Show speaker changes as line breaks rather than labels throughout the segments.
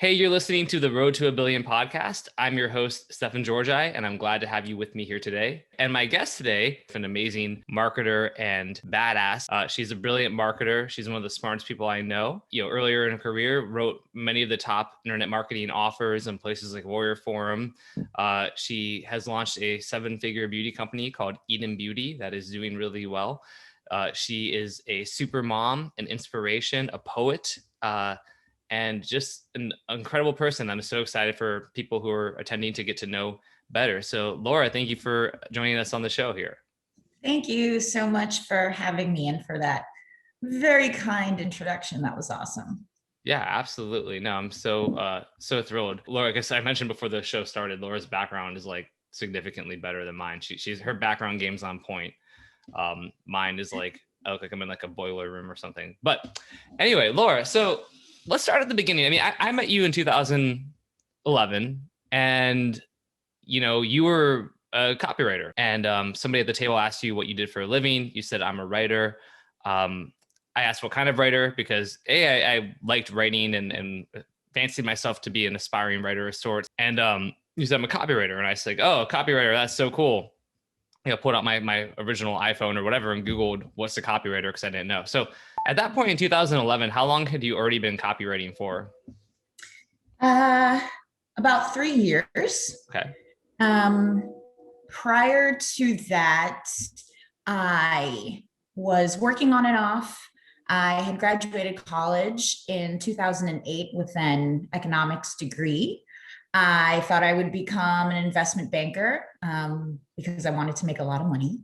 Hey, you're listening to the Road to a Billion podcast. I'm your host, Stefan Georgi, and I'm glad to have you with me here today. And my guest today, an amazing marketer and badass. She's a brilliant marketer. She's one of the smartest people I know. Earlier in her career, wrote many of the top internet marketing offers in places like Warrior Forum. She has launched a 7-figure beauty company called Eden Beauty that is doing really well. She is a super mom, an inspiration, a poet, and just an incredible person. I'm so excited for people who are attending to get to know better. So Laura, thank you for joining us on the show here.
Thank you so much for having me and for that very kind introduction. That was awesome.
Yeah, absolutely. No, I'm so thrilled. Laura, I guess I mentioned before the show started, Laura's background is like significantly better than mine. She's her background game's on point. Mine is like, I look like I'm in like a boiler room or something. But anyway, Laura, so let's start at the beginning. I mean, I met you in 2011 and, you were a copywriter and somebody at the table asked you what you did for a living. You said, I'm a writer. I asked what kind of writer because I liked writing and fancied myself to be an aspiring writer of sorts. And you said, I'm a copywriter. And I said, oh, a copywriter, that's so cool. Pulled out my original iPhone or whatever and Googled what's a copywriter because I didn't know. So at that point in 2011, how long had you already been copywriting for?
About 3 years.
Okay.
Prior to that, I was working on and off. I had graduated college in 2008 with an economics degree. I thought I would become an investment banker because I wanted to make a lot of money.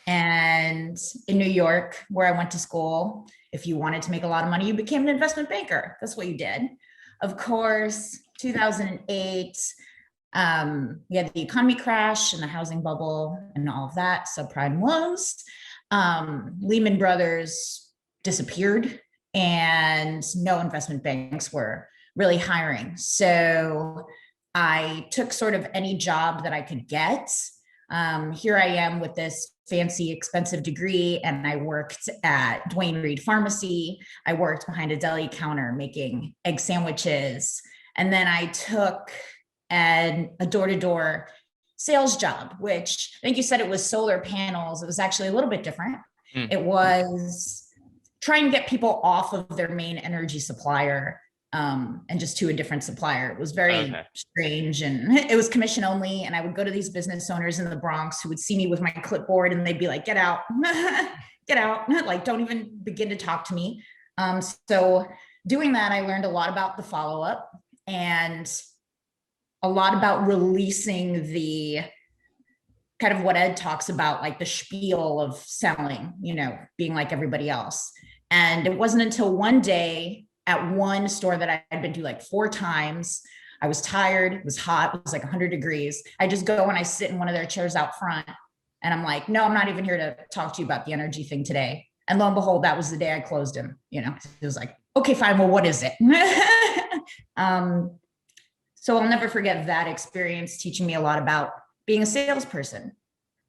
And in New York, where I went to school, if you wanted to make a lot of money, you became an investment banker. That's what you did. Of course, 2008, we had the economy crash and the housing bubble and all of that, subprime loans. Lehman Brothers disappeared and no investment banks were really hiring. So I took sort of any job that I could get. Here I am with this fancy, expensive degree, and I worked at Duane Reade Pharmacy. I worked behind a deli counter making egg sandwiches. And then I took a door-to-door sales job, which I think you said it was solar panels. It was actually a little bit different. It was trying to get people off of their main energy supplier and just to a different supplier. It was very strange, and it was commission only. And I would go to these business owners in the Bronx who would see me with my clipboard and they'd be like, get out, get out. Like, don't even begin to talk to me. So doing that, I learned a lot about the follow-up and a lot about releasing the kind of what Ed talks about, like the spiel of selling, being like everybody else. And it wasn't until one day at one store that I had been to like 4 times. I was tired. It was hot. It was like 100 degrees. I just go and I sit in one of their chairs out front. And I'm like, no, I'm not even here to talk to you about the energy thing today. And lo and behold, that was the day I closed him. It was like, okay, fine. Well, what is it? So I'll never forget that experience teaching me a lot about being a salesperson.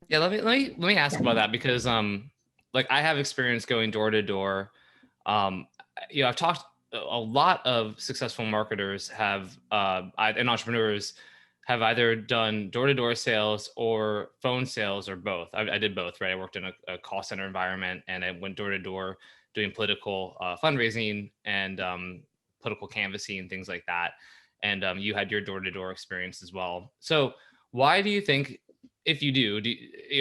Yeah. Let me ask about that because, like I have experience going door to door. I've talked, a lot of successful marketers have, and entrepreneurs have either done door-to-door sales or phone sales or both. I did both, right? I worked in a call center environment and I went door-to-door doing political fundraising and political canvassing and things like that. And you had your door-to-door experience as well. So why do you think, if you do,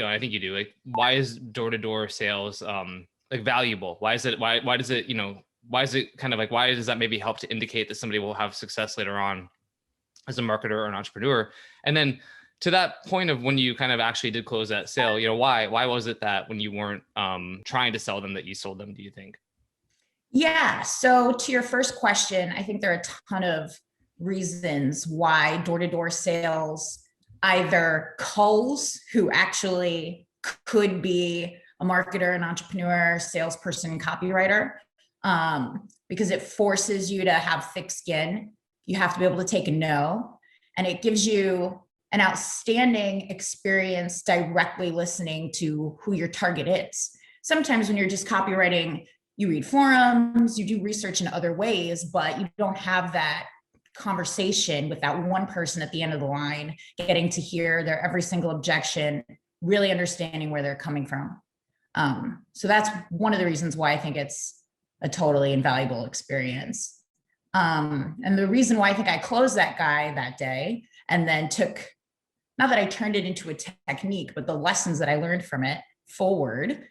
I think you do, like, why is door-to-door sales like valuable? Why is it, why does it, why is it kind of like, why does that maybe help to indicate that somebody will have success later on as a marketer or an entrepreneur? And then to that point of when you kind of actually did close that sale, why was it that when you weren't trying to sell them that you sold them, do you think?
Yeah. So to your first question, I think there are a ton of reasons why door-to-door sales either culls who actually could be a marketer, an entrepreneur, salesperson, copywriter, because it forces you to have thick skin. You have to be able to take a no, and it gives you an outstanding experience directly listening to who your target is. Sometimes when you're just copywriting, you read forums, you do research in other ways, but you don't have that conversation with that one person at the end of the line, getting to hear their every single objection, really understanding where they're coming from. So that's one of the reasons why I think it's a totally invaluable experience. And the reason why I think I closed that guy that day and then took, not that I turned it into a technique, but the lessons that I learned from it forward,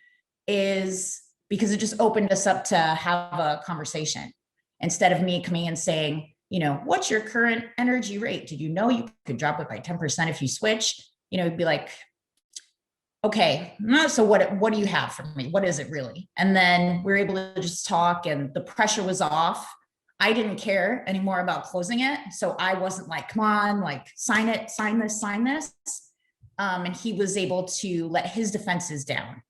is because it just opened us up to have a conversation. Instead of me coming and saying, you know, what's your current energy rate? Did you know you could drop it by 10% if you switch? You know, it'd be like, okay, so what do you have for me? What is it really? And then we were able to just talk, and the pressure was off. I didn't care anymore about closing it. So I wasn't like, come on, like sign it, sign this, sign this. And he was able to let his defenses down.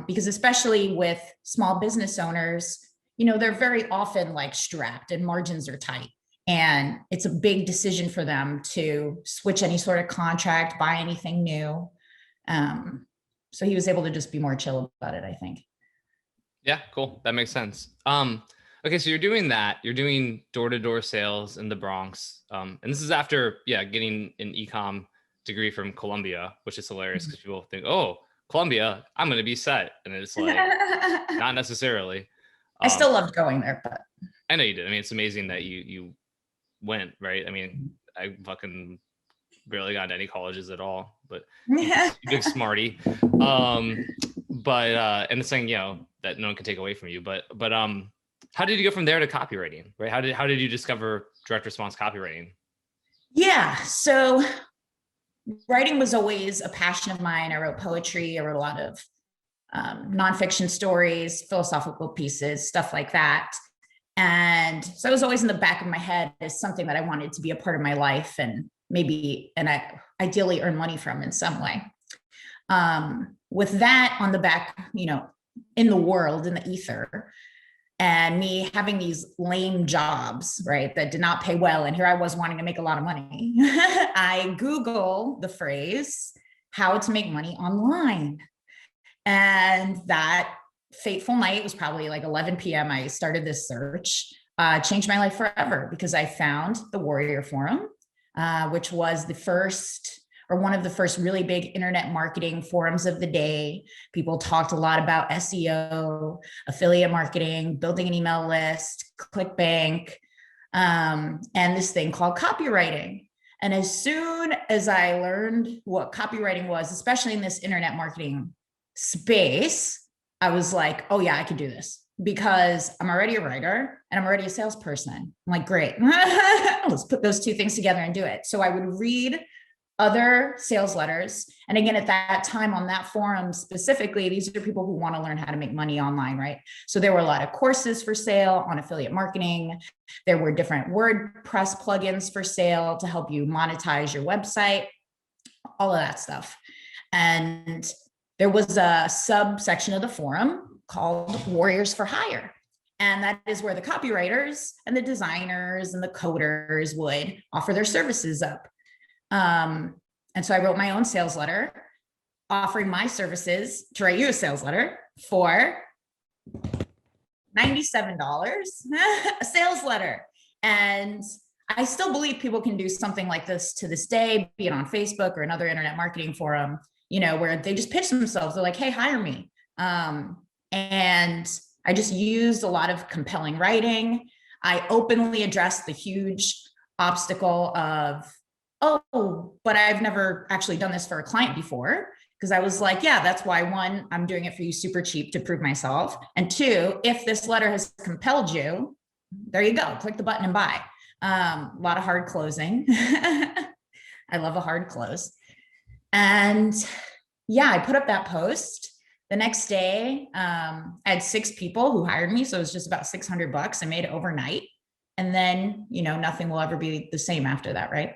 Because especially with small business owners, you know, they're very often like strapped and margins are tight. And it's a big decision for them to switch any sort of contract, buy anything new. So he was able to just be more chill about it, I think.
Yeah, cool. That makes sense. Okay, so you're doing that. You're doing door-to-door sales in the Bronx. And this is after, getting an ecom degree from Columbia, which is hilarious because people think, oh, Columbia, I'm going to be set. And it's like, not necessarily.
I still loved going there, but
I know you did. I mean, it's amazing that you went, right? I mean, I fucking barely got into any colleges at all, but big smarty. But and it's saying, you know, that no one can take away from you. But how did you go from there to copywriting, right? How did you discover direct response copywriting?
Yeah, so writing was always a passion of mine. I wrote poetry. I wrote a lot of nonfiction stories, philosophical pieces, stuff like that. And so it was always in the back of my head as something that I wanted to be a part of my life, and maybe, and I ideally earn money from in some way. With that on the back, you know, in the world, in the ether, and me having these lame jobs, right, that did not pay well. And here I was wanting to make a lot of money. I Googled the phrase, how to make money online. And that fateful night, was probably like 11 p.m. I started this search, changed my life forever, because I found the Warrior Forum, which was the first, or one of the first really big internet marketing forums of the day. People talked a lot about SEO, affiliate marketing, building an email list, ClickBank, and this thing called copywriting. And as soon as I learned what copywriting was, especially in this internet marketing space, I was like, oh yeah, I can do this, because I'm already a writer and I'm already a salesperson. I'm like, great, let's put those two things together and do it. So I would read other sales letters. And again, at that time on that forum specifically, these are people who want to learn how to make money online, right? So there were a lot of courses for sale on affiliate marketing. There were different WordPress plugins for sale to help you monetize your website, all of that stuff. And there was a subsection of the forum called Warriors for Hire. And that is where the copywriters and the designers and the coders would offer their services up. And so I wrote my own sales letter offering my services to write you a sales letter for $97, a sales letter. And I still believe people can do something like this to this day, be it on Facebook or another internet marketing forum, you know, where they just pitch themselves. They're like, hey, hire me. And I just used a lot of compelling writing. I openly addressed the huge obstacle of, oh, but I've never actually done this for a client before. Because I was like, yeah, that's why, one, I'm doing it for you super cheap to prove myself. And two, if this letter has compelled you, there you go, click the button and buy. A lot of hard closing. I love a hard close. And yeah, I put up that post. The next day, I had 6 people who hired me. So it was just about $600. I made it overnight. And then, you know, nothing will ever be the same after that, right?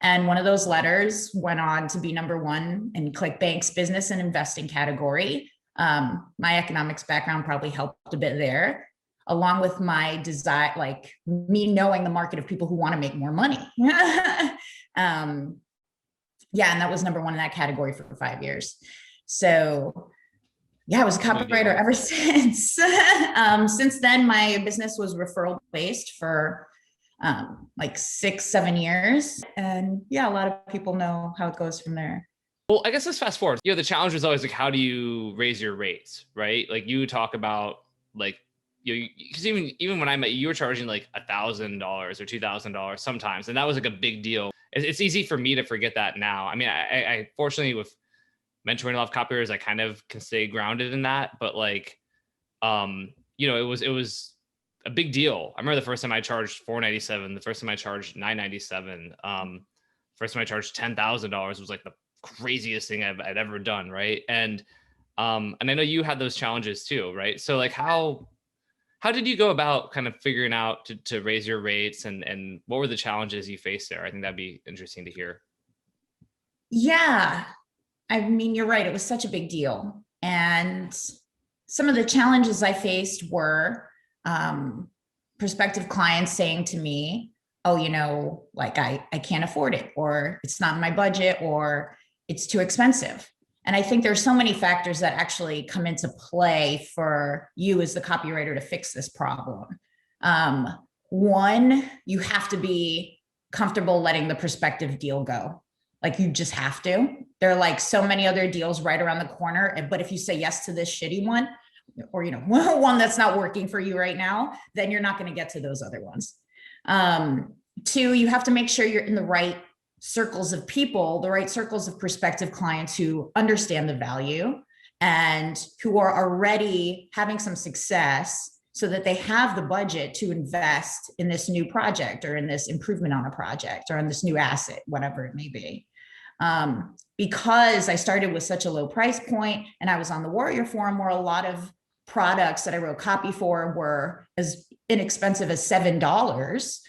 And one of those letters went on to be #1 in ClickBank's business and investing category. My economics background probably helped a bit there, along with my desire, like me knowing the market of people who want to make more money. Yeah, and that was #1 in that category for 5 years. So yeah, I was a copywriter ever since. Since then, my business was referral based for like 6, 7 years. And yeah, a lot of people know how it goes from there.
Well, I guess let's fast forward. The challenge is always like, how do you raise your rates, right? Like you talk about like, because even when I met you, you were charging like $1,000 or $2,000 sometimes, and that was like a big deal. It's easy for me to forget that now. I mean, I fortunately with mentoring a lot of copywriters, I kind of can stay grounded in that, but like, it was a big deal. I remember the first time I charged $497, the first time I charged $997, first time I charged $10,000 was like the craziest thing I'd ever done, right? And I know you had those challenges too, right? So like how did you go about kind of figuring out to raise your rates, and what were the challenges you faced there? I think that'd be interesting to hear.
Yeah, I mean, you're right. It was such a big deal. And some of the challenges I faced were prospective clients saying to me, oh, like I can't afford it, or it's not in my budget, or it's too expensive. And I think there's so many factors that actually come into play for you as the copywriter to fix this problem. One, you have to be comfortable letting the prospective deal go. Like you just have to. There are like so many other deals right around the corner. But if you say yes to this shitty one, or one that's not working for you right now, then you're not going to get to those other ones. Two, you have to make sure you're in the right circles of people, the right circles of prospective clients who understand the value and who are already having some success, so that they have the budget to invest in this new project, or in this improvement on a project, or on this new asset, whatever it may be. Because I started with such a low price point, and I was on the Warrior Forum, where a lot of products that I wrote copy for were as inexpensive as $7,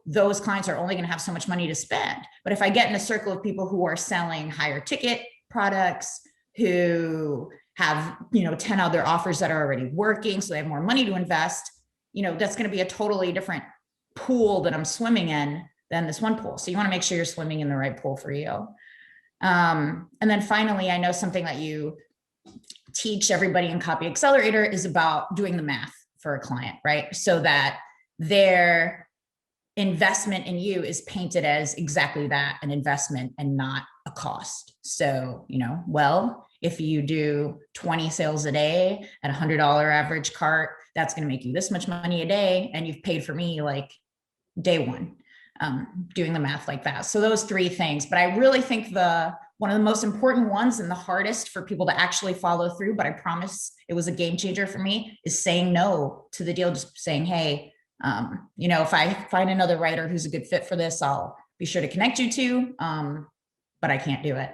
those clients are only going to have so much money to spend. But if I get in a circle of people who are selling higher ticket products, who have, 10 other offers that are already working, so they have more money to invest, that's going to be a totally different pool that I'm swimming in than this one pool. So you want to make sure you're swimming in the right pool for you. And then finally, I know something that you teach everybody in Copy Accelerator is about doing the math for a client, right? So that their investment in you is painted as exactly that, an investment and not a cost. So, if you do 20 sales a day at $100 average cart, that's going to make you this much money a day. And you've paid for me like day one, doing the math like that. So those three things, but I really think one of the most important ones and the hardest for people to actually follow through, but I promise it was a game changer for me, is saying no to the deal. Just saying, hey, if I find another writer who's a good fit for this, I'll be sure to connect you to, but I can't do it.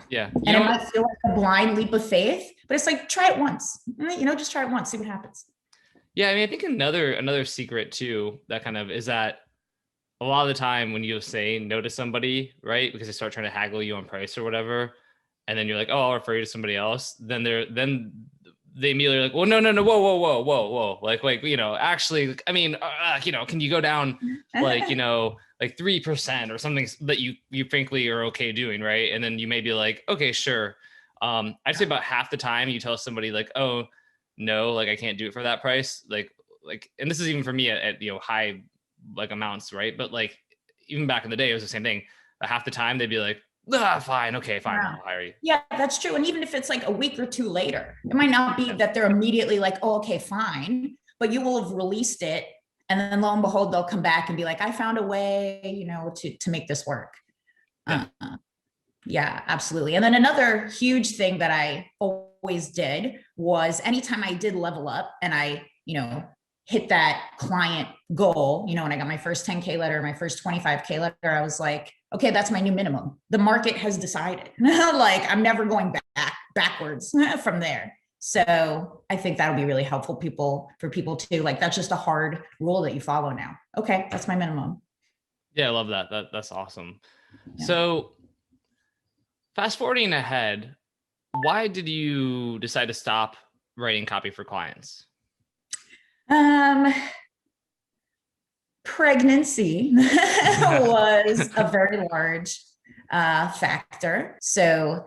Yeah.
And it might feel like a blind leap of faith, but it's like, try it once, just try it once, see what happens.
Yeah. I mean, I think another secret too, that kind of is that a lot of the time when you say no to somebody, right, because they start trying to haggle you on price or whatever, and then you're like, oh, I'll refer you to somebody else, then they immediately are like, well, no, whoa. Like, actually, I mean, can you go down like, like 3% or something that you frankly are okay doing, right? And then you may be like, okay, sure. I'd say about half the time you tell somebody like, oh, no, like I can't do it for that price. Like, and this is even for me at high like amounts, right? But like even back in the day, it was the same thing. Half the time they'd be like, fine, okay, fine,
Yeah.
I'll hire you.
Yeah, that's true. And even if it's like a week or two later, it might not be that they're immediately like, oh, okay, fine, but you will have released it. And then lo and behold, they'll come back and be like, I found a way, to make this work.
Yeah.
Yeah, absolutely. And then another huge thing that I always did was anytime I did level up and I, hit that client goal, when I got my first 10K letter, my first 25K letter, I was like, okay, that's my new minimum. The market has decided. Like I'm never going backwards from there. So I think that'll be really helpful for people too. Like that's just a hard rule that you follow now. Okay, that's my minimum.
Yeah, I love that. That's awesome. Yeah. So fast forwarding ahead, why did you decide to stop writing copy for clients?
Pregnancy was a very large factor. So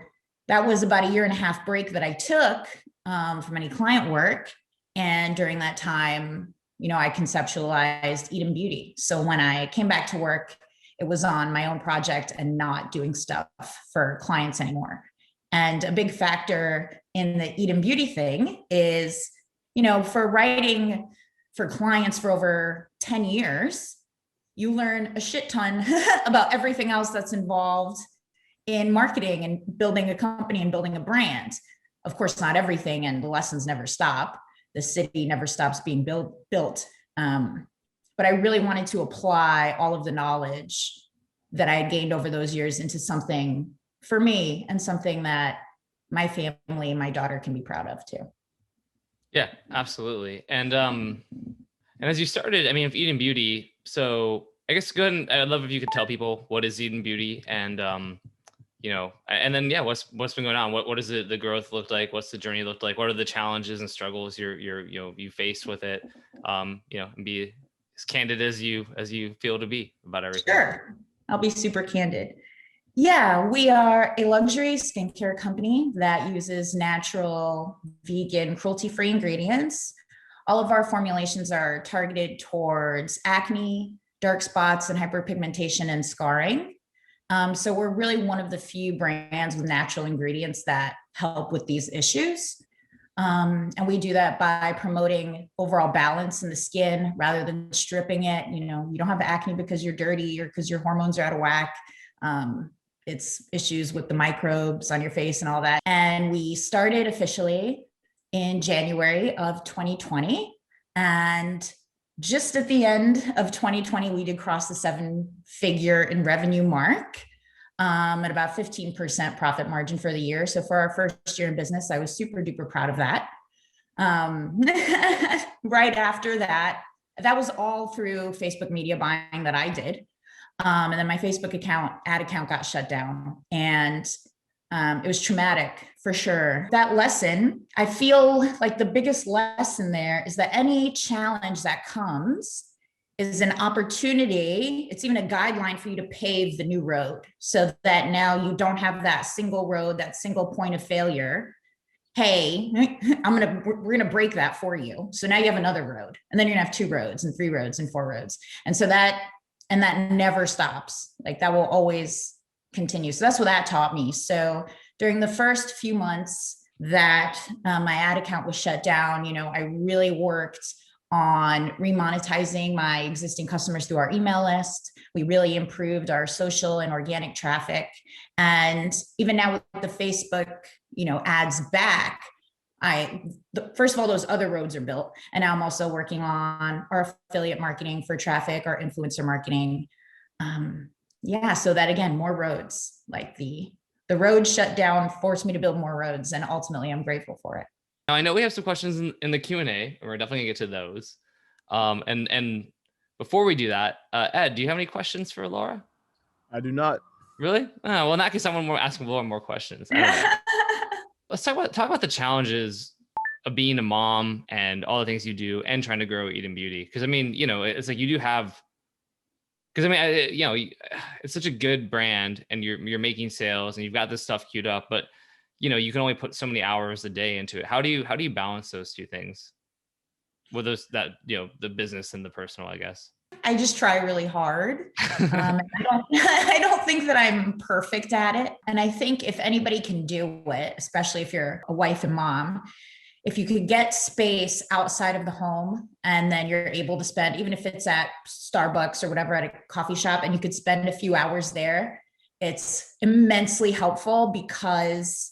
that was about a 1.5 year break that I took from any client work. And during that time, I conceptualized Eat and Beauty. So when I came back to work, it was on my own project and not doing stuff for clients anymore. And a big factor in the Eat and Beauty thing is, for writing for clients for over 10 years, you learn a shit ton about everything else that's involved in marketing and building a company and building a brand. Of course, not everything, and the lessons never stop. The city never stops being built. But I really wanted to apply all of the knowledge that I had gained over those years into something for me and something that my family, my daughter can be proud of too.
Yeah, absolutely. And as you started, I mean, if Eat and Beauty, so I guess go ahead and I'd love if you could tell people what is Eat and Beauty, and and then what's been going on? What does the growth look like? What's the journey look like? What are the challenges and struggles you faced with it? And be as candid as you feel to be about everything.
Sure, I'll be super candid. Yeah, we are a luxury skincare company that uses natural, vegan, cruelty-free ingredients. All of our formulations are targeted towards acne, dark spots, and hyperpigmentation and scarring. So we're really one of the few brands with natural ingredients that help with these issues. And we do that by promoting overall balance in the skin rather than stripping it. You don't have acne because you're dirty or because your hormones are out of whack. It's issues with the microbes on your face and all that. And we started officially in January of 2020. And just at the end of 2020, we did cross the 7-figure in revenue mark, at about 15% profit margin for the year. So for our first year in business, I was super duper proud of that. Right after that was all through Facebook media buying that I did. And then my Facebook ad account got shut down, and it was traumatic for sure. That lesson, I feel like the biggest lesson there is that any challenge that comes is an opportunity. It's even a guideline for you to pave the new road so that now you don't have that single road, that single point of failure. Hey, we're going to break that for you. So now you have another road, and then you're gonna have 2 roads and 3 roads and 4 roads. And so that never stops. Like that will always continue. So that's what that taught me. So during the first few months that my ad account was shut down, I really worked on remonetizing my existing customers through our email list. We really improved our social and organic traffic. And even now with the Facebook, ads back, first of all, those other roads are built. And now I'm also working on our affiliate marketing for traffic, our influencer marketing. So that again, more roads, like the road shut down forced me to build more roads. And ultimately I'm grateful for it.
Now I know we have some questions in the Q&A, and we're definitely gonna get to those. And before we do that, Ed, do you have any questions for Laura?
I do not.
Really? Oh, well, in that case, someone more asking Laura more questions. I don't know. Let's talk about the challenges of being a mom and all the things you do and trying to grow Eat and Beauty. Because I mean, it's like you do have. Because I mean, it's such a good brand, and you're making sales, and you've got this stuff queued up, but you can only put so many hours a day into it. How do you balance those two things? With the business and the personal, I guess.
I just try really hard. I don't think that I'm perfect at it. And I think if anybody can do it, especially if you're a wife and mom, if you could get space outside of the home and then you're able to spend, even if it's at Starbucks or whatever, at a coffee shop, and you could spend a few hours there, it's immensely helpful. Because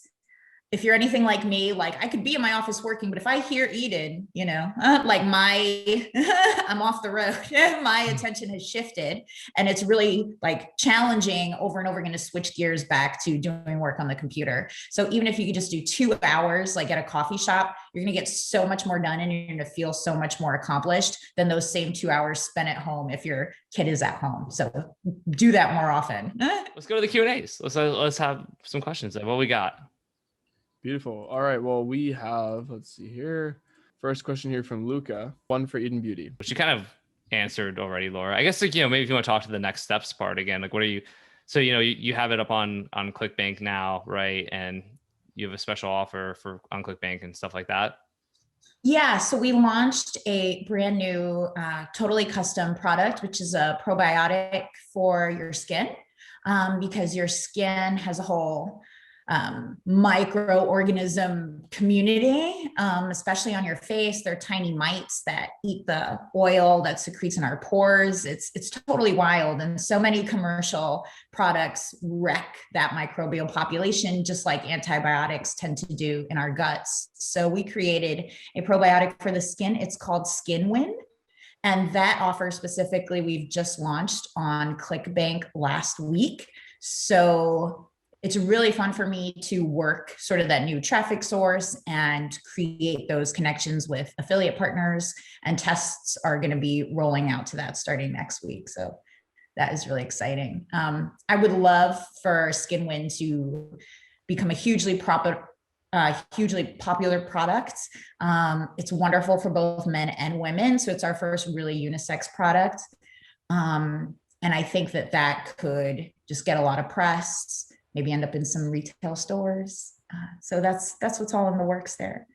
if you're anything like me, like I could be in my office working, but if I hear Eden, like I'm off the road, my attention has shifted, and it's really like challenging over and over again to switch gears back to doing work on the computer. So even if you could just do 2 hours, like at a coffee shop, you're going to get so much more done, and you're going to feel so much more accomplished than those same 2 hours spent at home if your kid is at home. So do that more often.
Let's go to the Q&As. Let's have some questions. What we got?
Beautiful. All right. Well, we have, let's see here. First question here from Luca, one for Eat and Beauty.
Which you kind of answered already, Laura. I guess maybe if you want to talk to the next steps part again, like what are you, so you have it up on ClickBank now, right? And you have a special offer on ClickBank and stuff like that.
Yeah, so we launched a brand new, totally custom product, which is a probiotic for your skin, because your skin has a whole microorganism community, especially on your face. They're tiny mites that eat the oil that secretes in our pores. It's totally wild, and so many commercial products wreck that microbial population, just like antibiotics tend to do in our guts. So we created a probiotic for the skin. It's called Skin Win. And that offer specifically, we've just launched on ClickBank last week. So it's really fun for me to work sort of that new traffic source and create those connections with affiliate partners. And tests are going to be rolling out to that starting next week. So that is really exciting. I would love for SkinWin to become a hugely popular product. It's wonderful for both men and women. So it's our first really unisex product. And I think that could just get a lot of press, maybe end up in some retail stores. So that's what's all in the works there.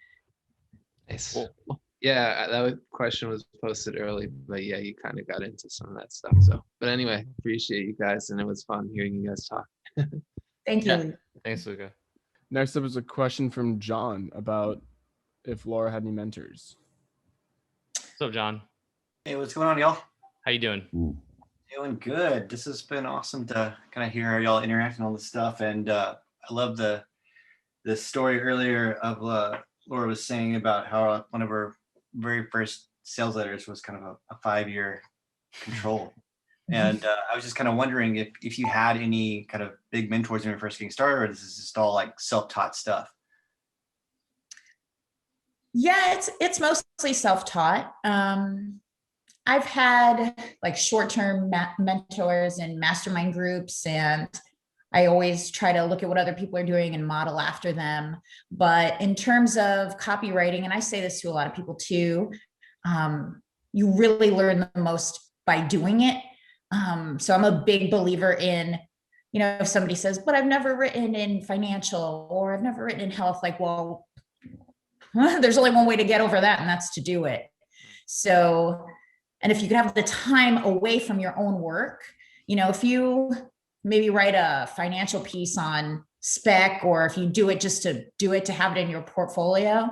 Nice. Cool. Yeah, that question was posted early, but yeah, you kind of got into some of that stuff. So, but anyway, appreciate you guys, and it was fun hearing you guys talk.
Thank you.
Yeah. Thanks, Luca.
Next up is a question from John about if Laura had any mentors.
What's up, John?
Hey, what's going on, y'all?
How you doing?
Doing good. This has been awesome to kind of hear y'all interacting on this stuff, and I love the story earlier of Laura was saying about how one of her very first sales letters was kind of a 5-year control. And I was just kind of wondering if you had any kind of big mentors when you were first getting started, or this is just all like self-taught stuff.
Yeah, it's mostly self-taught. I've had like short-term mentors and mastermind groups, and I always try to look at what other people are doing and model after them. But in terms of copywriting, and I say this to a lot of people too, you really learn the most by doing it. So I'm a big believer in, if somebody says, but I've never written in financial or I've never written in health, like, well, there's only one way to get over that, and that's to do it. So, and if you could have the time away from your own work, if you maybe write a financial piece on spec, or if you do it just to do it, to have it in your portfolio,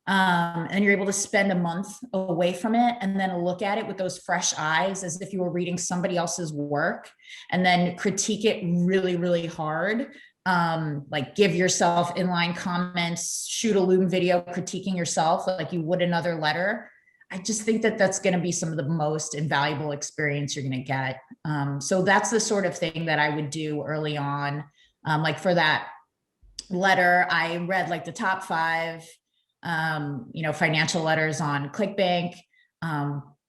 and you're able to spend a month away from it and then look at it with those fresh eyes as if you were reading somebody else's work, and then critique it really, really hard. Like give yourself inline comments, shoot a Loom video critiquing yourself like you would another letter. I just think that that's going to be some of the most invaluable experience you're going to get. So that's the sort of thing that I would do early on. Like for that letter, I read like the top 5, financial letters on ClickBank,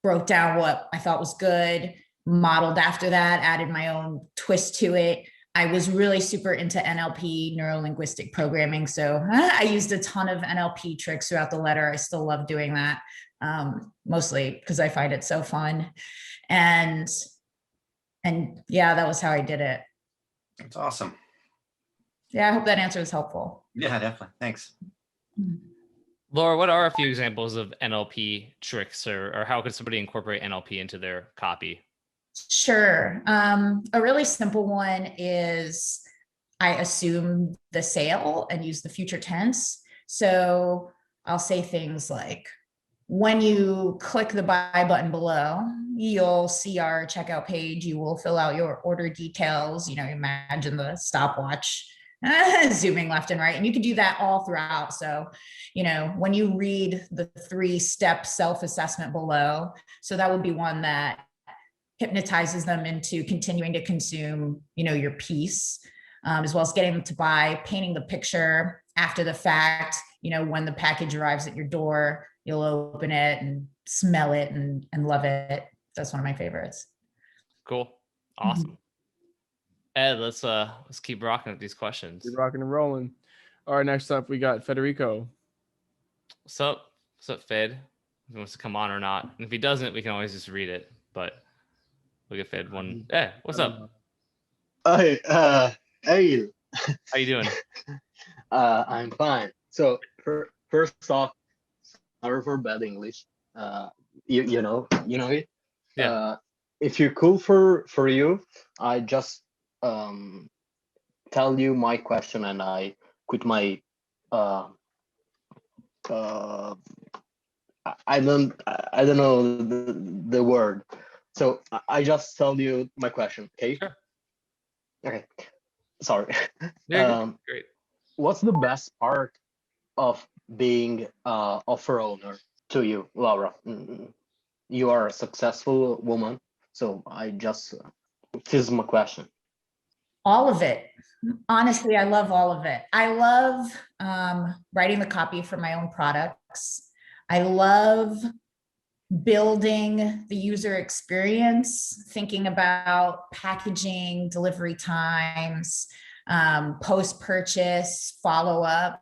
broke down what I thought was good, modeled after that, added my own twist to it. I was really super into NLP, neuro-linguistic programming. So I used a ton of NLP tricks throughout the letter. I still love doing that, mostly because I find it so fun. And yeah, that was how I did it.
That's awesome.
Yeah, I hope that answer is helpful.
Yeah, definitely. Thanks.
Laura, what are a few examples of NLP tricks, or how could somebody incorporate NLP into their copy?
Sure. A really simple one is I assume the sale and use the future tense. So I'll say things like, when you click the buy button below, you'll see our checkout page. You will fill out your order details. Imagine the stopwatch zooming left and right. And you can do that all throughout. So, when you read the 3-step self-assessment below, so that would be one that hypnotizes them into continuing to consume, your piece, as well as getting them to buy, painting the picture after the fact. When the package arrives at your door, you'll open it and smell it and love it. That's one of my favorites.
Cool. Awesome. Ed, let's keep rocking with these questions.
Keep rocking and rolling. All right, next up we got Federico.
What's up? What's up, Fed? If he wants to come on or not. And if he doesn't, we can always just read it. But we'll get Fed one. Hey, what's up?
Hey, hey.
How you doing?
I'm fine. So first off, sorry for bad English. You know it.
Yeah.
If you're cool for you, I just tell you my question and I quit my uh uh I don't know the word. So I just tell you my question, okay?
Sure.
Okay. Sorry.
Yeah.
Um,
Great.
what's the best part of being offer owner to you, Laura? You are a successful woman, so I just this is my question.
All of it. Honestly, I love all of it. I love writing the copy for my own products. I love building the user experience, thinking about packaging, delivery times, post-purchase, follow-up.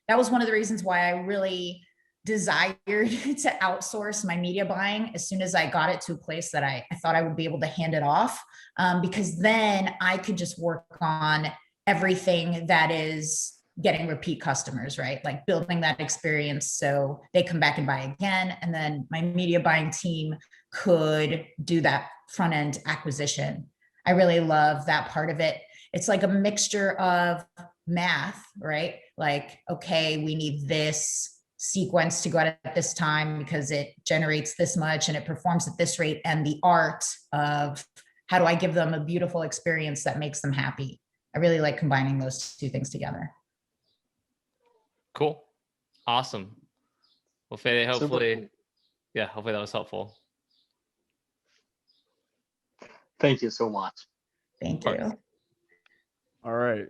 That was one of the reasons why I really desired to outsource my media buying as soon as I got it to a place that I thought I would be able to hand it off, because then I could just work on everything that is getting repeat customers, right? Like building that experience so they come back and buy again. And then my media buying team could do that front end acquisition. I really love that part of it. It's like a mixture of math, right? Like, okay, we need this sequence to go out at this time because it generates this much and it performs at this rate, and the art of how do I give them a beautiful experience that makes them happy. I really like combining those two things together.
Cool. Awesome. Well, Fede, hopefully,
Super.
yeah, hopefully that was helpful.
Thank you so much.
Thank
Of course.
you.
All right.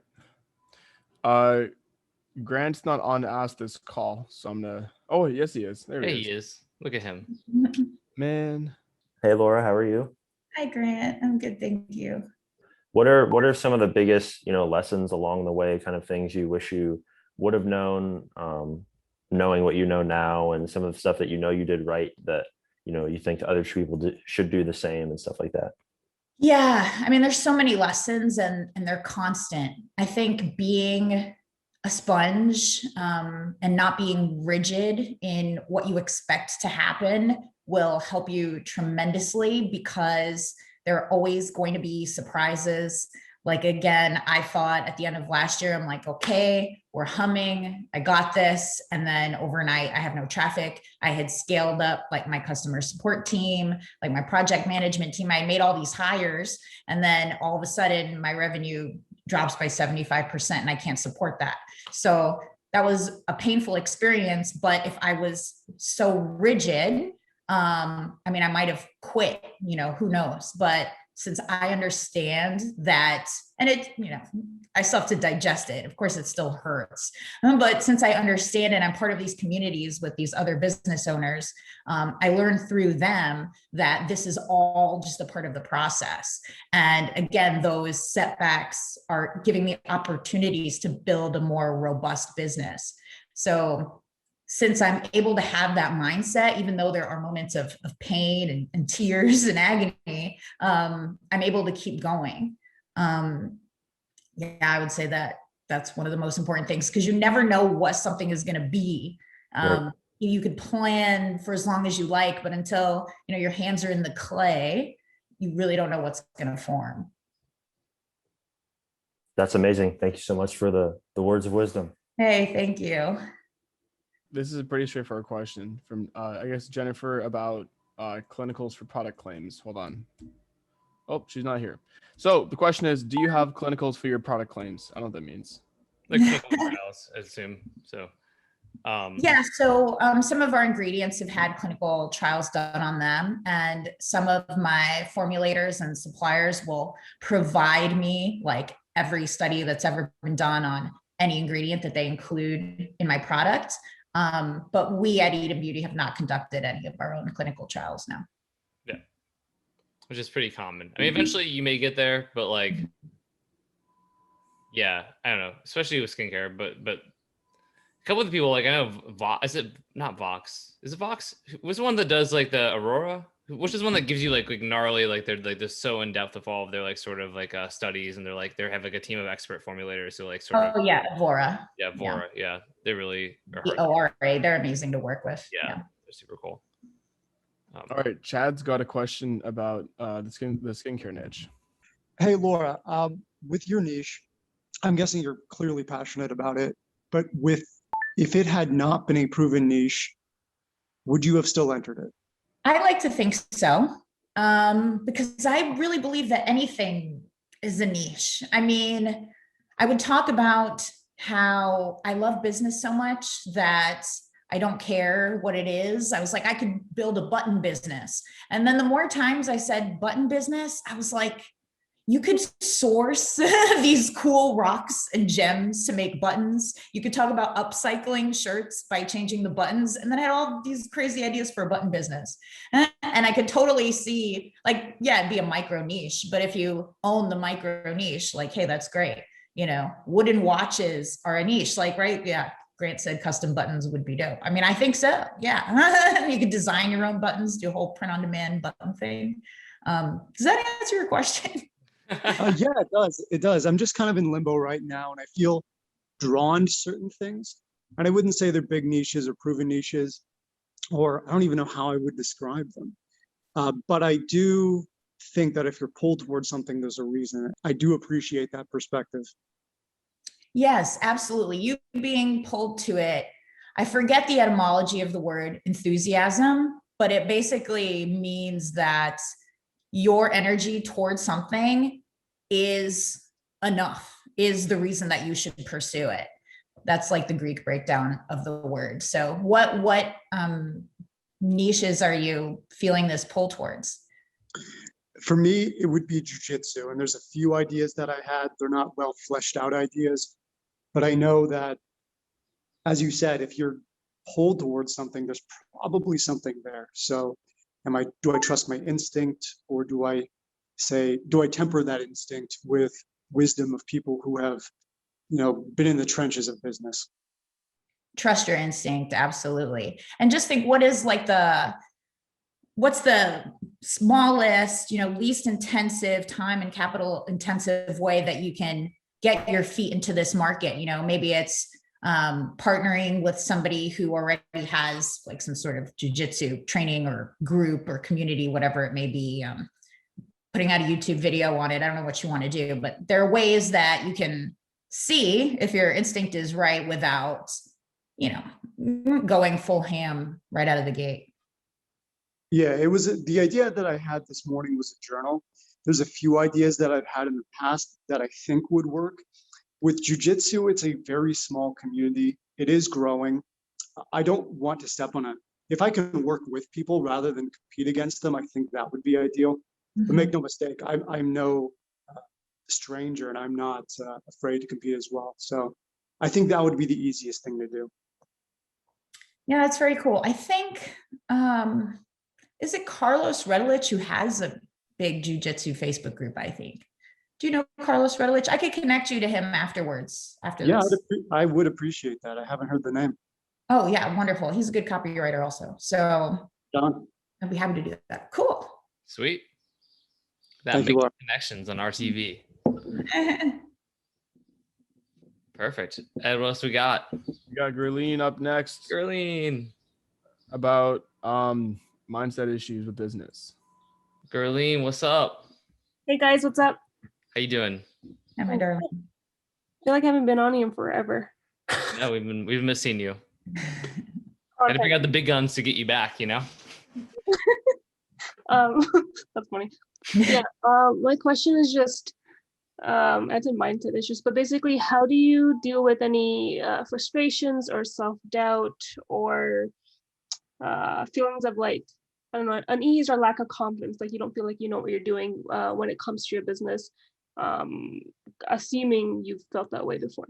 Grant's not on to ask this call, so I'm gonna. Oh, yes, he is. There
Hey,
he
he
is.
is. Look at him.
Man,
Hey Laura, how are you?
Hi, Grant. I'm good, thank you.
What are some of the biggest, lessons along the way, kind of things you wish you would have known, knowing what you know now, and some of the stuff that you did right that you think other people should do the same and stuff like that?
Yeah, I mean, there's so many lessons and they're constant. I think being a sponge, and not being rigid in what you expect to happen will help you tremendously, because there are always going to be surprises. Like, again, I thought at the end of last year, I'm like, okay, we're humming, I got this. And then overnight, I have no traffic. I had scaled up like my customer support team, like my project management team. I made all these hires, and then all of a sudden my revenue drops by 75% and I can't support that. So that was a painful experience. But if I was so rigid, I mean, I might have quit, who knows? But since I understand that, and I still have to digest it. Of course, it still hurts. But since I understand it, I'm part of these communities with these other business owners. I learned through them that this is all just a part of the process. And again, those setbacks are giving me opportunities to build a more robust business. So since I'm able to have that mindset, even though there are moments of pain and tears and agony, I'm able to keep going. Yeah, I would say that that's one of the most important things, because you never know what something is going to be.
Right.
You could plan for as long as you like, but until your hands are in the clay, you really don't know what's going to form.
That's amazing. Thank you so much for the words of wisdom.
Hey, thank you.
this is a pretty straightforward question from, I guess, Jennifer about clinicals for product claims. Hold on. Oh, she's not here. So the question is, do you have clinicals for your product claims? I don't know what that means.
Like clinical trials, I assume. So
yeah, so some of our ingredients have had clinical trials done on them, and some of my formulators and suppliers will provide me like every study that's ever been done on any ingredient that they include in my product. But we at Eat and Beauty have not conducted any of our own clinical trials now.
yeah, which is pretty common. I mean, eventually you may get there, but like, yeah, I don't know, especially with skincare. But a couple of the people, like I know, is it not Vox? Is it Vox? Was the one that does like the Aurora? which is one that gives you like gnarly, like they're so in depth with all of their like sort of like studies, and they have like a team of expert formulators who like sort of
Oh yeah, Vora.
yeah, Vora, yeah, they really are
The
hard.
ORA, they're amazing to work with.
Yeah, they're super cool.
All right, Chad's got a question about the skincare niche.
Hey, Laura, with your niche, I'm guessing you're clearly passionate about it, but if it had not been a proven niche, would you have still entered it?
I like to think so, because I really believe that anything is a niche. I mean, I would talk about how I love business so much that I don't care what it is. I was like, I could build a button business. And then the more times I said button business, I was like, you could source these cool rocks and gems to make buttons. You could talk about upcycling shirts by changing the buttons. And then I had all these crazy ideas for a button business. And I could totally see, like, yeah, it'd be a micro niche, but if you own the micro niche, like, hey, that's great. You know, wooden watches are a niche, like, right? Yeah. Grant said custom buttons would be dope. I mean, I think so. Yeah. You could design your own buttons, do a whole print on demand button thing. Does that answer your question?
Yeah, it does. It does. I'm just kind of in limbo right now, and I feel drawn to certain things. And I wouldn't say they're big niches or proven niches, or I don't even know how I would describe them. But I do think that if you're pulled towards something, there's a reason. I do appreciate that perspective.
Yes, absolutely. You being pulled to it. I forget the etymology of the word enthusiasm, but it basically means that your energy towards something is enough, is the reason that you should pursue it. That's like the Greek breakdown of the word. So what niches are you feeling this pull towards?
For me, it would be jujitsu. And there's a few ideas that I had. They're not well fleshed out ideas, but I know that, as you said, if you're pulled towards something, there's probably something there. So do I trust my instinct, or do I temper that instinct with wisdom of people who have, been in the trenches of business?
Trust your instinct, absolutely. And just think, what's the smallest, least intensive time and capital intensive way that you can get your feet into this market? Maybe it's partnering with somebody who already has like some sort of jujitsu training or group or community, whatever it may be, putting out a YouTube video on it. I don't know what you want to do, but there are ways that you can see if your instinct is right without, going full ham right out of the gate.
Yeah, the idea that I had this morning was a journal. There's a few ideas that I've had in the past that I think would work. With jujitsu, it's a very small community. It is growing. I don't want to step on if I can work with people rather than compete against them, I think that would be ideal. Mm-hmm. But make no mistake, I'm no stranger, and I'm not afraid to compete as well. So I think that would be the easiest thing to do.
Yeah, that's very cool. I think, is it Carlos Redelich who has a big jujitsu Facebook group, I think? Do you know Carlos Redelich? I could connect you to him afterwards.
Yeah, I would appreciate that. I haven't heard the name.
Oh yeah, wonderful. He's a good copywriter also. So
done.
I'd be happy to do that. Cool.
Sweet. That makes connections on RTV. Perfect. Ed, what else we got?
We got Gurleen up next.
Gurleen.
About mindset issues with business.
Gurleen, what's up?
Hey guys, what's up?
How you doing?
Hi, my darling.
I feel like I haven't been on here forever.
No, we've been missing you.
Okay.
Gotta bring out the big guns to get you back,
That's funny. Yeah. My question is just, as a mindset issues, but basically, how do you deal with any frustrations or self-doubt or feelings of like, I don't know, unease or lack of confidence? Like you don't feel like you know what you're doing when it comes to your business. Assuming you've felt that way before.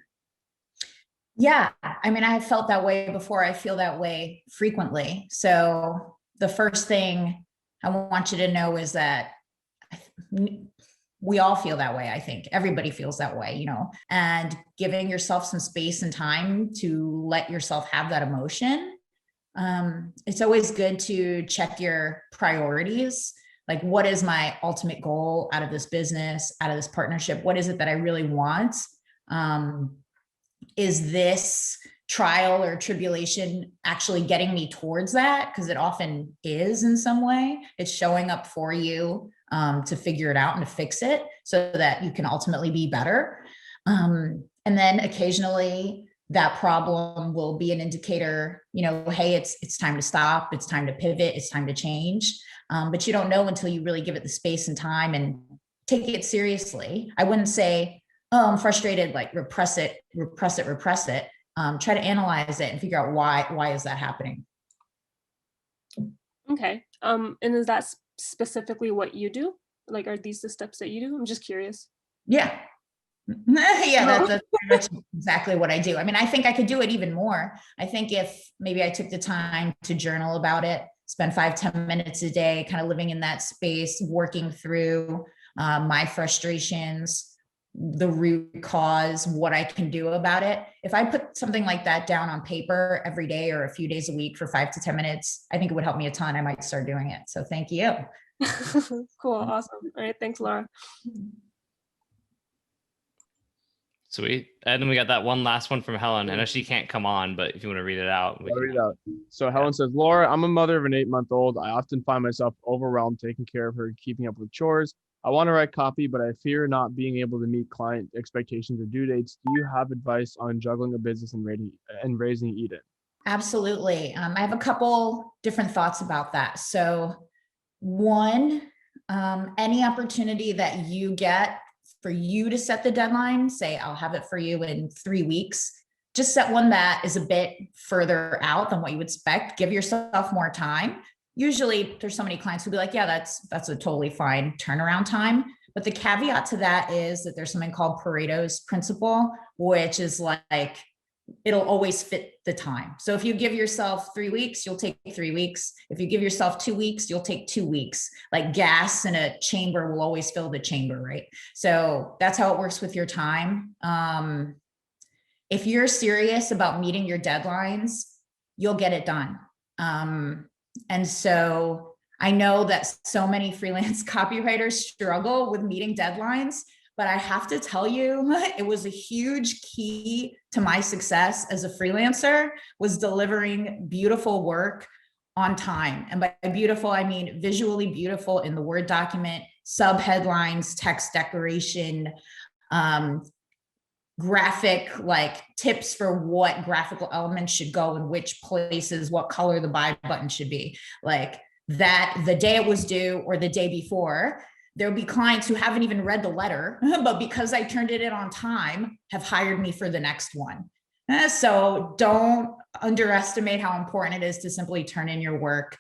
Yeah, I mean, I have felt that way before. I feel that way frequently. So the first thing I want you to know is that we all feel that way. I think everybody feels that way, and giving yourself some space and time to let yourself have that emotion It's always good to check your priorities. Like, what is my ultimate goal out of this business, out of this partnership? What is it that I really want? Is this trial or tribulation actually getting me towards that? Because it often is in some way. It's showing up for you to figure it out and to fix it so that you can ultimately be better. And then occasionally that problem will be an indicator, hey, it's time to stop, it's time to pivot, it's time to change. But you don't know until you really give it the space and time and take it seriously. I wouldn't say, oh, I'm frustrated, like repress it. Try to analyze it and figure out why is that happening.
Okay. And is that specifically what you do? Like, are these the steps that you do? I'm just curious.
Yeah. Yeah, that's pretty much exactly what I do. I mean, I think I could do it even more. I think if maybe I took the time to journal about it, spend 5-10 minutes a day, kind of living in that space, working through my frustrations, the root cause, what I can do about it. If I put something like that down on paper every day or a few days a week for 5 to 10 minutes, I think it would help me a ton. I might start doing it. So thank you.
Cool. Awesome. All right. Thanks, Laura.
Sweet. And then we got that one last one from Helen. I know she can't come on, but if you want to read it out.
I'll read it out. So Helen says, Laura, I'm a mother of an 8-month-old. I often find myself overwhelmed taking care of her, keeping up with chores. I want to write copy, but I fear not being able to meet client expectations or due dates. Do you have advice on juggling a business and raising Eden?
Absolutely. I have a couple different thoughts about that. So one, any opportunity that you get for you to set the deadline, say, I'll have it for you in 3 weeks, just set one that is a bit further out than what you would expect. Give yourself more time. Usually there's so many clients who'll be like, yeah, that's a totally fine turnaround time. But the caveat to that is that there's something called Pareto's principle, which is like, it'll always fit the time. So if you give yourself 3 weeks, you'll take 3 weeks. If you give yourself 2 weeks, you'll take 2 weeks. Like gas in a chamber will always fill the chamber, right? So that's how it works with your time. If you're serious about meeting your deadlines, you'll get it done. And so I know that so many freelance copywriters struggle with meeting deadlines, but I have to tell you, it was a huge key to my success as a freelancer, was delivering beautiful work on time. And by beautiful, I mean visually beautiful in the Word document, subheadlines, text decoration, graphic, like tips for what graphical elements should go in which places, what color the buy button should be. Like that, the day it was due or the day before, there'll be clients who haven't even read the letter, but because I turned it in on time, have hired me for the next one. So don't underestimate how important it is to simply turn in your work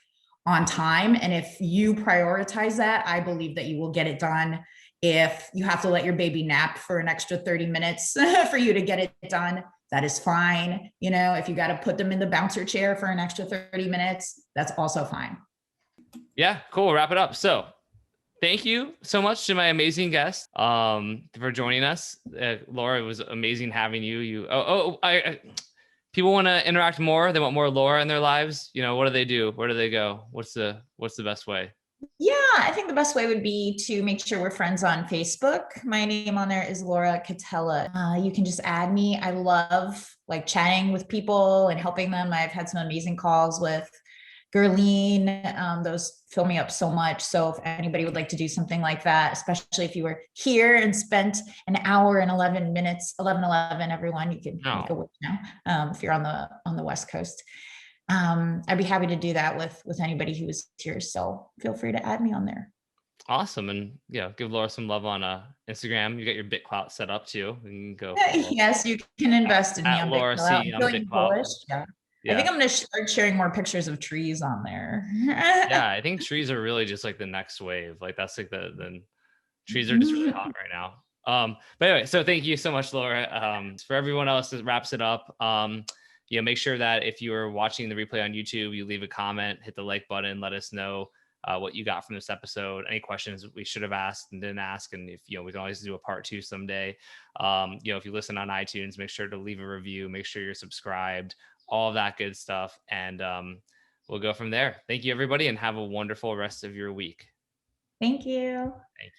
on time. And if you prioritize that, I believe that you will get it done. If you have to let your baby nap for an extra 30 minutes for you to get it done, that is fine. If you got to put them in the bouncer chair for an extra 30 minutes, that's also fine.
Yeah, cool. We'll wrap it up. So thank you so much to my amazing guest for joining us. Laura, it was amazing having you. People want to interact more. They want more Laura in their lives. What do they do? Where do they go? What's the best way?
Yeah, I think the best way would be to make sure we're friends on Facebook. My name on there is Laura Catella. You can just add me. I love chatting with people and helping them. I've had some amazing calls with Gerline. Those fill me up so much. So if anybody would like to do something like that, especially if you were here and spent an hour and 11 minutes, 11:11, everyone, you can make a wish now if you're on the West Coast. I'd be happy to do that with anybody who is here. So feel free to add me on there.
Awesome. And give Laura some love on Instagram. You got your BitClout set up too. We can go.
Yes, you can invest in me on
Laura C on BitClout.
Yeah. I think I'm going to start sharing more pictures of trees on there.
Yeah, I think trees are really just the next wave. That's the trees are just really hot right now. But anyway, so thank you so much, Laura. For everyone else, that wraps it up. Make sure that if you are watching the replay on YouTube, you leave a comment, hit the like button, let us know what you got from this episode, any questions we should have asked and didn't ask. And if, we can always do a part 2 someday. If you listen on iTunes, make sure to leave a review, make sure you're subscribed. all of that good stuff. And we'll go from there. Thank you, everybody, and have a wonderful rest of your week.
Thank you.
Thank you.